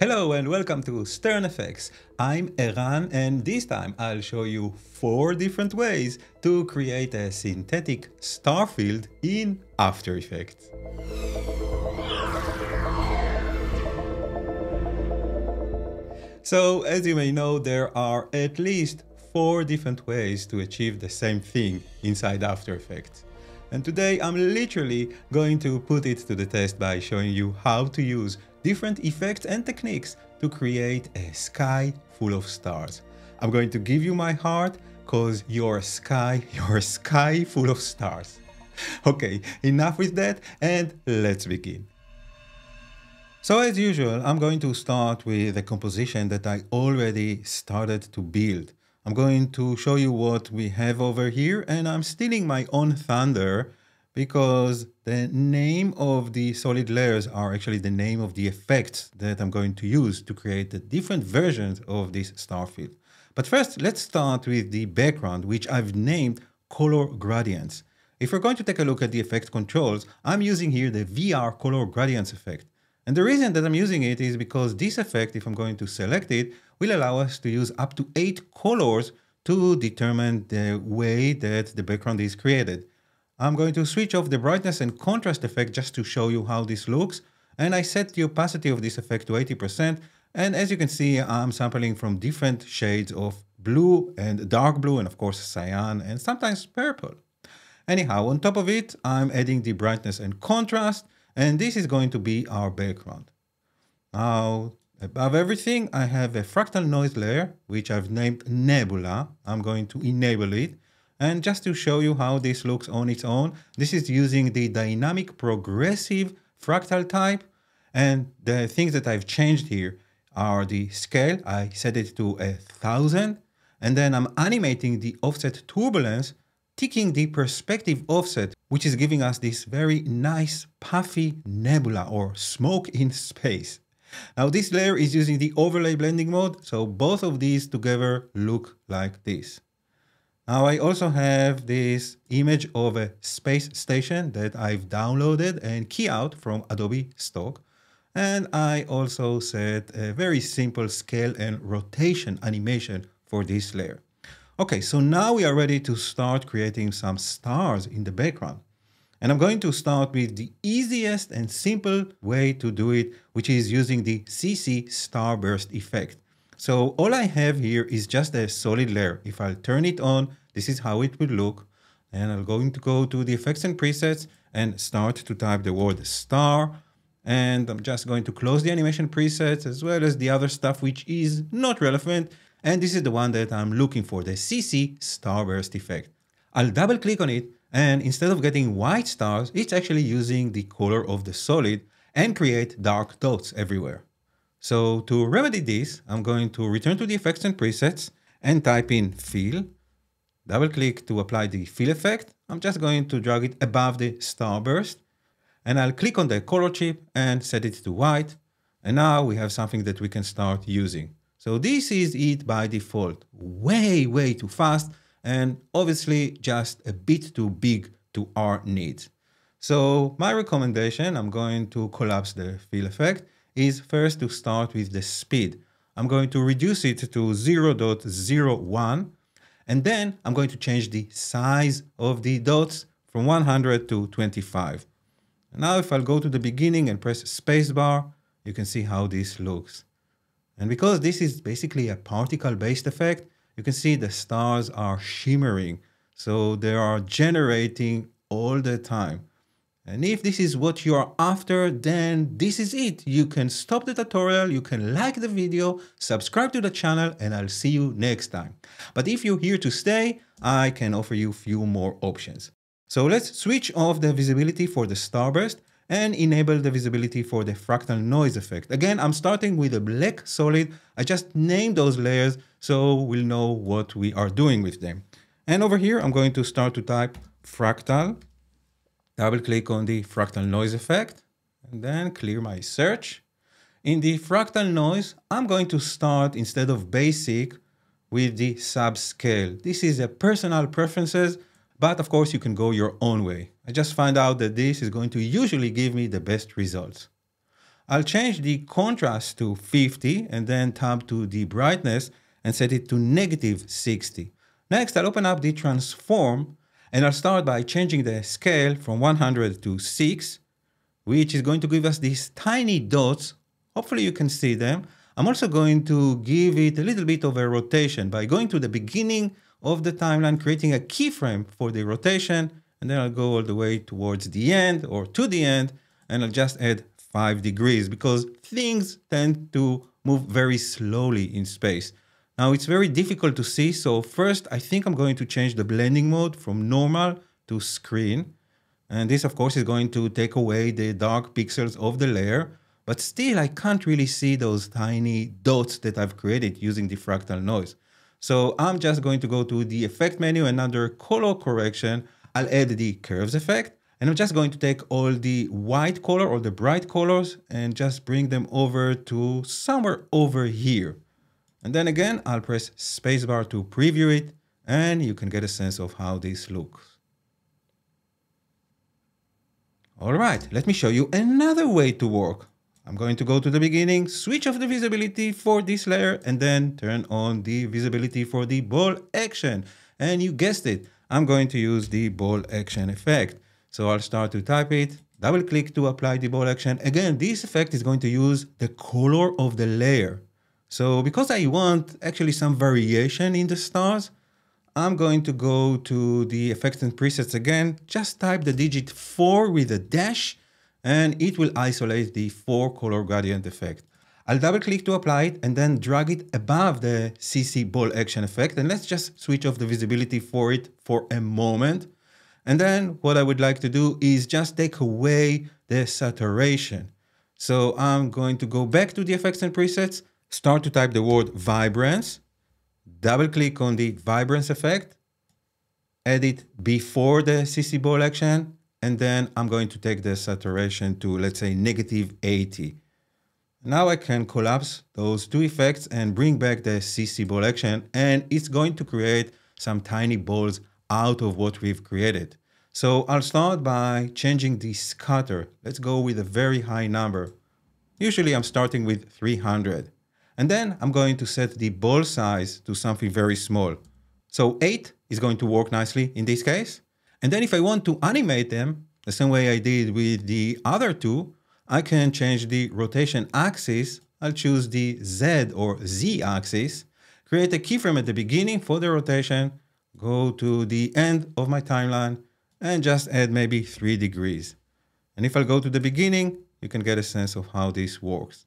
Hello and welcome to Stern Effects. I'm Eran and this time I'll show you 4 different ways to create a synthetic star field in After Effects. So as you may know, there are at least 4 different ways to achieve the same thing inside After Effects. And today I'm literally going to put it to the test by showing you how to use different effects and techniques to create a sky full of stars. I'm going to give you my heart because your sky full of stars. Okay, enough with that and let's begin. So as usual, I'm going to start with a composition that I already started to build. I'm going to show you what we have over here, and I'm stealing my own thunder because the name of the solid layers are actually the name of the effects that I'm going to use to create the different versions of this star field. But first, let's start with the background, which I've named color gradients. If we're going to take a look at the effect controls, I'm using here the VR color gradients effect. And the reason that I'm using it is because this effect, if I'm going to select it, will allow us to use up to 8 colors to determine the way that the background is created. I'm going to switch off the brightness and contrast effect just to show you how this looks. And I set the opacity of this effect to 80%. And as you can see, I'm sampling from different shades of blue and dark blue and of course cyan and sometimes purple. Anyhow, on top of it, I'm adding the brightness and contrast. And this is going to be our background. Now, above everything, I have a fractal noise layer, which I've named Nebula. I'm going to enable it. And just to show you how this looks on its own, this is using the dynamic progressive fractal type. And the things that I've changed here are the scale. I set it to 1000. And then I'm animating the offset turbulence, ticking the perspective offset, which is giving us this very nice puffy nebula or smoke in space. Now this layer is using the overlay blending mode, so both of these together look like this. Now I also have this image of a space station that I've downloaded and key out from Adobe Stock. And I also set a very simple scale and rotation animation for this layer. Okay, so now we are ready to start creating some stars in the background. And I'm going to start with the easiest and simple way to do it, which is using the CC Starburst effect. So all I have here is just a solid layer. If I'll turn it on, this is how it would look. And I'm going to go to the effects and presets and start to type the word star. And I'm just going to close the animation presets as well as the other stuff which is not relevant. And this is the one that I'm looking for, the CC Starburst effect. I'll double click on it, and instead of getting white stars, it's actually using the color of the solid and create dark dots everywhere. So to remedy this, I'm going to return to the effects and presets and type in fill. Double click to apply the fill effect. I'm just going to drag it above the starburst, and I'll click on the color chip and set it to white. And now we have something that we can start using. So this is it by default, way too fast and obviously just a bit too big to our needs. So my recommendation, I'm going to collapse the fill effect, is first to start with the speed. I'm going to reduce it to 0.01 and then I'm going to change the size of the dots from 100 to 25. Now if I'll go to the beginning and press spacebar, you can see how this looks. And because this is basically a particle-based effect, you can see the stars are shimmering. So they are generating all the time. And if this is what you are after, then this is it. You can stop the tutorial, you can like the video, subscribe to the channel, and I'll see you next time. But if you're here to stay, I can offer you a few more options. So let's switch off the visibility for the starburst and enable the visibility for the fractal noise effect. Again, I'm starting with a black solid. I just named those layers so we'll know what we are doing with them. And over here, I'm going to start to type fractal. Double click on the fractal noise effect and then clear my search. In the fractal noise, I'm going to start instead of basic with the subscale. This is a personal preferences, but of course you can go your own way. I just find out that this is going to usually give me the best results. I'll change the contrast to 50 and then tab to the brightness and set it to -60. Next, I'll open up the transform and I'll start by changing the scale from 100 to 6, which is going to give us these tiny dots. Hopefully you can see them. I'm also going to give it a little bit of a rotation by going to the beginning of the timeline, creating a keyframe for the rotation, and then I'll go all the way towards the end or to the end, and I'll just add 5 degrees because things tend to move very slowly in space. Now it's very difficult to see, so first I think I'm going to change the blending mode from normal to screen. And this of course is going to take away the dark pixels of the layer, but still I can't really see those tiny dots that I've created using the fractal noise. So I'm just going to go to the effect menu and under color correction, I'll add the curves effect. And I'm just going to take all the white color or the bright colors and just bring them over to somewhere over here. And then again, I'll press spacebar to preview it and you can get a sense of how this looks. All right, let me show you another way to work. I'm going to go to the beginning, switch off the visibility for this layer, and then turn on the visibility for the ball action. And you guessed it, I'm going to use the ball action effect. So I'll start to type it, double click to apply the ball action. Again, this effect is going to use the color of the layer. So because I want actually some variation in the stars, I'm going to go to the effects and presets again, just type the digit 4 with a dash, and it will isolate the 4 color gradient effect. I'll double click to apply it and then drag it above the CC ball action effect. And let's just switch off the visibility for it for a moment. And then what I would like to do is just take away the saturation. So I'm going to go back to the effects and presets, start to type the word vibrance, double click on the vibrance effect, add it before the CC ball action, and then I'm going to take the saturation to, let's say, -80. Now I can collapse those two effects and bring back the CC ball action, and it's going to create some tiny balls out of what we've created. So I'll start by changing the scatter. Let's go with a very high number. Usually I'm starting with 300. And then I'm going to set the ball size to something very small. So 8 is going to work nicely in this case. And then if I want to animate them, the same way I did with the other two, I can change the rotation axis. I'll choose the Z or Z axis, create a keyframe at the beginning for the rotation, go to the end of my timeline, and just add maybe 3 degrees. And if I go to the beginning, you can get a sense of how this works.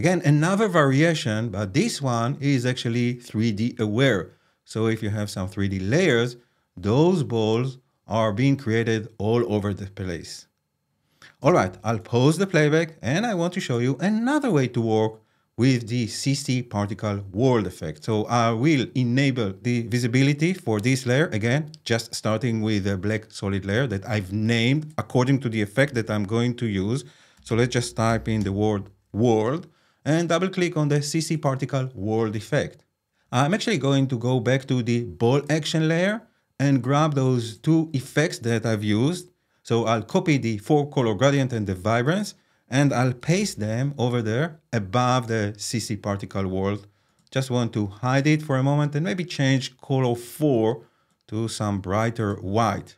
Again, another variation, but this one is actually 3D aware. So if you have some 3D layers, those balls are being created all over the place. All right, I'll pause the playback and I want to show you another way to work with the CC particle world effect. So I will enable the visibility for this layer, again, just starting with a black solid layer that I've named according to the effect that I'm going to use. So let's just type in the word world and double click on the CC particle world effect. I'm actually going to go back to the ball action layer and grab those two effects that I've used. So I'll copy the 4 color gradient and the vibrance, and I'll paste them over there above the CC particle world. Just want to hide it for a moment and maybe change color 4 to some brighter white.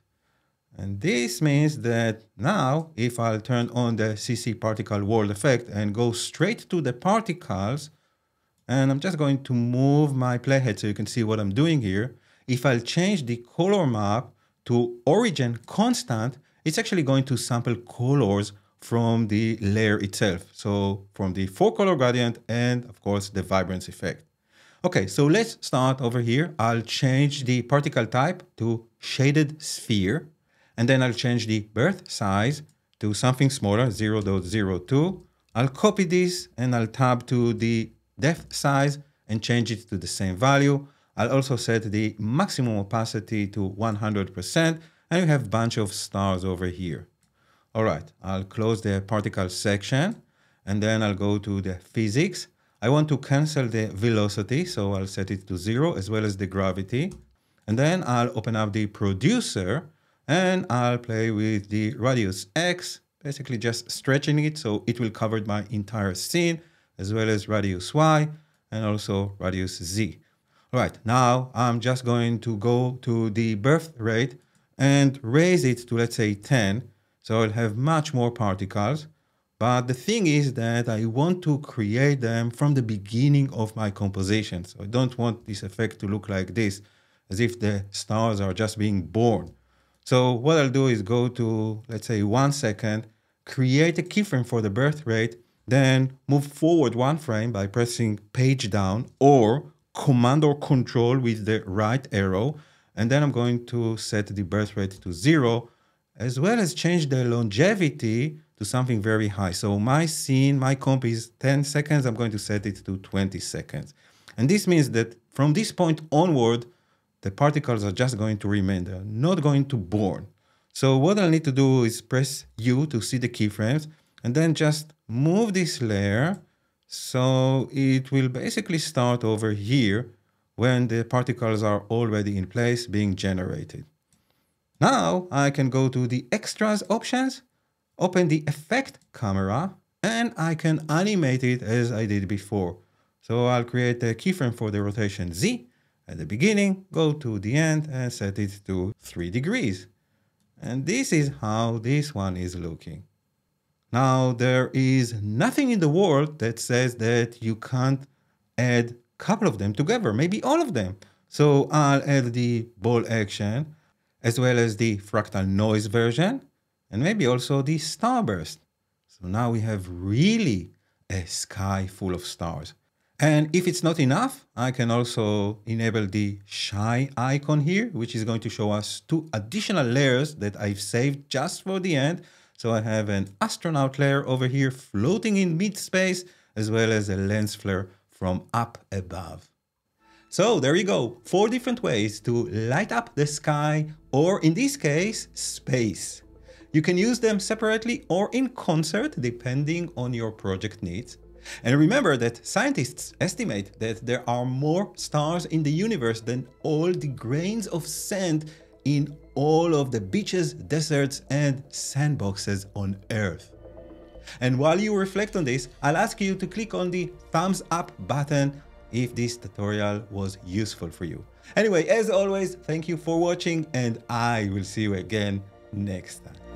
And this means that now if I'll turn on the CC particle world effect and go straight to the particles, and I'm just going to move my playhead so you can see what I'm doing here. If I'll change the color map to origin constant, it's actually going to sample colors from the layer itself. So from the 4 color gradient and of course the vibrance effect. Okay, so let's start over here. I'll change the particle type to shaded sphere. And then I'll change the birth size to something smaller, 0.02. I'll copy this and I'll tab to the depth size and change it to the same value. I'll also set the maximum opacity to 100%, and we have a bunch of stars over here. All right, I'll close the particle section, and then I'll go to the physics. I want to cancel the velocity, so I'll set it to 0 as well as the gravity. And then I'll open up the producer, and I'll play with the radius X, basically just stretching it so it will cover my entire scene, as well as radius Y and also radius Z. All right, now I'm just going to go to the birth rate and raise it to, let's say, 10. So I'll have much more particles. But the thing is that I want to create them from the beginning of my composition. So I don't want this effect to look like this, as if the stars are just being born. So what I'll do is go to, let's say, 1 second, create a keyframe for the birth rate, then move forward 1 frame by pressing page down or Command or Control with the right arrow. And then I'm going to set the birth rate to 0, as well as change the longevity to something very high. So my scene, my comp is 10 seconds. I'm going to set it to 20 seconds. And this means that from this point onward, the particles are just going to remain. They're not going to born. So what I'll need to do is press U to see the keyframes, and then just move this layer so it will basically start over here when the particles are already in place being generated. Now I can go to the extras options, open the effect camera, and I can animate it as I did before. So I'll create a keyframe for the rotation Z at the beginning, go to the end and set it to 3 degrees. And this is how this one is looking. Now there is nothing in the world that says that you can't add a couple of them together, maybe all of them. So I'll add the ball action, as well as the fractal noise version, and maybe also the starburst. So now we have really a sky full of stars. And if it's not enough, I can also enable the shy icon here, which is going to show us 2 additional layers that I've saved just for the end. So I have an astronaut layer over here floating in mid-space, as well as a lens flare from up above. So there you go, 4 different ways to light up the sky, or in this case, space. You can use them separately or in concert, depending on your project needs. And remember that scientists estimate that there are more stars in the universe than all the grains of sand in all of the beaches, deserts, and sandboxes on Earth. And while you reflect on this, I'll ask you to click on the thumbs up button if this tutorial was useful for you. Anyway, as always, thank you for watching, and I will see you again next time.